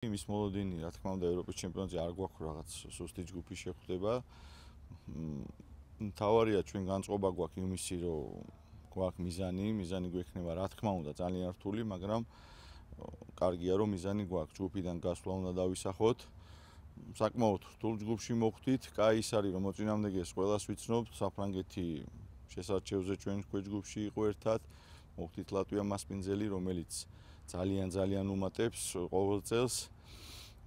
იმის მოლოდინი, რა თქმა უნდა, ევროპის ჩემპიონატზე არ გვაქვს რაღაც სუსტი ჯგუფი შეხვდება. მთავარია ჩვენ განწყობა გვაქვს იმისი, რომ გვაქვს მიზანი გვექნება, რა თქმა უნდა, ძალიან რთული, მაგრამ კარგია, რომ მიზანი გვაქვს. ჯგუფიდან გასვლა უნდა დავისახოთ. საკმაოდ რთულ ჯგუფში მოხვდით. კაი ის არის, რომ მოწინააღმდეგეს ყველას ვიცნობთ. საფრანგეთი შესარჩევზე ჩვენ ჯგუფში იყო ერთად. მოხვდით ლატვია მასპინძელი, რომელიც ძალიან უმატებს ყოველ წელს.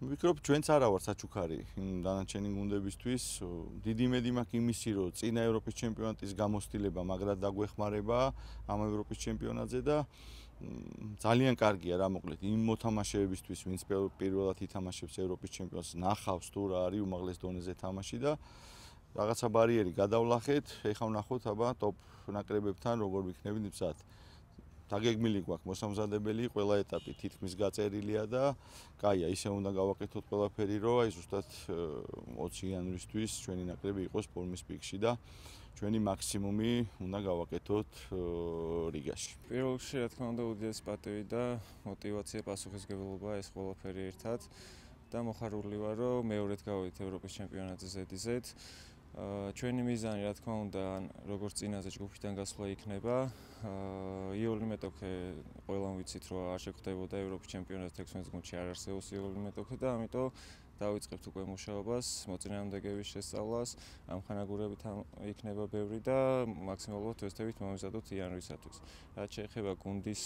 ვფიქრობ, ჩვენც არა ვართ საჩუქარი დანარჩენი გუნდებისთვის. დიდი იმედი მაქვს იმისი, რომ წინა ევროპის ჩემპიონატის გამოცდილება მაგრად დაგვეხმარება ამ ევროპის ჩემპიონატზე და ძალიან კარგია რა მოკლედ იმ მოთამაშეებისთვის, ვინც პირველად ითამაშებს ევროპის ჩემპიონატს, ნახავს თუ რა არის უმაღლეს დონეზე თამაში და რაღაცა ბარიერი გადავლახეთ. ეხლა ვნახოთ აბა ტოპ ნაკრებებთან როგორ ვიქნებით მზად. დაგეგმილი გვაქვს მოსამზადებელი, ყველა ეტაპი თითქმის გაწერილია და კაია, ისე უნდა გავაკეთოთ ყველაფერი, რომ აი ზუსტად 20 იანვრისთვის ჩვენი ნაკრები იყოს ფორმის პიკში და ჩვენი მაქსიმუმი უნდა გავაკეთოთ რიგაში. პირველ რიგში, რა თქმა უნდა, უდიდესი პატივი და мотиваცია, პასუხისმგებლობა ეს ყველაფერი ერთად და მოხარული ვარ, რომ მეორედ გავედით ევროპის ჩემპიონატზე ზედიზედ. ჩვენი მიზანი, რა თქმა უნდა, როგორც წინაზე ჯგუფიდან გასვლა იქნება. იოლი მეტოქე ყველამ ვიცით, რომ არ შეგვხვდებოდა ევროპის ჩემპიონატზე 16 გუნდში არ არსებობს იოლი მეტოქე და ამიტომ დავიწყებთ უკვე მუშაობას, მოწინააღმდეგეების შესწავლას, ამხანაგურებით იქნება ბევრი და მაქსიმალურად ვესწრებით მომიზადოთ იანვრისათვის. რაც შეეხება გუნდის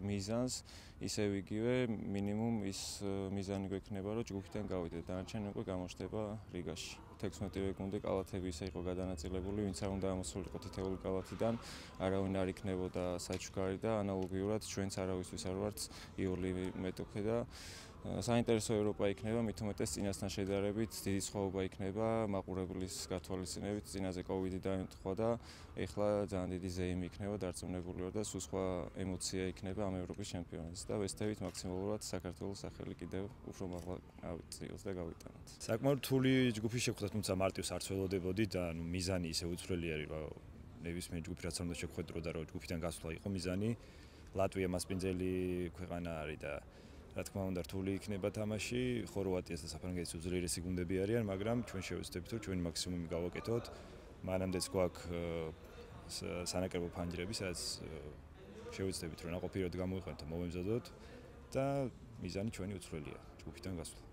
მიზანს, ისევ იგივე, მინიმუმ ის მიზანი გვექნება, რომ ჯგუფიდან გავიდეთ, დანარჩენი უკვე გამოჩნდება რიგაში. 16-ვე გუნდი კალათები ისე იყო გადანაწილებული, ვინც არ უნდა ამოსულიყო თითეული კალათიდან, არავინ არ იქნებოდა საჩუქარი და ანალოგიურად ჩვენც არავისთვის არ ვართ იოლი მეტოქე და საინტერესო ევროპა იქნება, მით უმეტეს წინასთან შედარებით დიდი სხვაობა იქნება მაყურებლის გათვალისწინებით, წინაზე კოვიდი დაემთხვა და ეხლა ძალიან დიდი ზეიმი იქნება დარწმუნებული ვარ და სულ სხვა ემოცია იქნება ამ ევროპის ჩემპიონატზე და ვესწრებით მაქსიმალურად საქართველოს სახელი კიდევ უფრო მაღლა ავიწიოს და გავიტანოთ. საკმაოდ რთული ჯგუფი შეხვდათ, თუმცა მარტივს არ ცველოდებოდით და მიზანი ისე უცვლელი არის, რომ ნებისმიერ ჯგუფი რაც უნდა შეხვედროდა, რომ ჯგუფიდან გასვლა იყო მიზანი. ლატვია მასპინძელი ქვეყანა არის და რა თქმა უნდა რთული იქნება თამაში. ხორვატიას და საფრანგეთის უძლიერესი გუნდები არიან, მაგრამ ჩვენ შევეცდებით, რომ ჩვენი მაქსიმუმი გავაკეთოთ. მანამდეც გვაქვს სანაკრებო ფანჯრები, სადაც შევეცდებით, რომ ნაყოფიერად გამოვიყენოთ და მოვემზადოთ და მიზანი ჩვენი უცვლელია ჯგუფიდან გასვლა.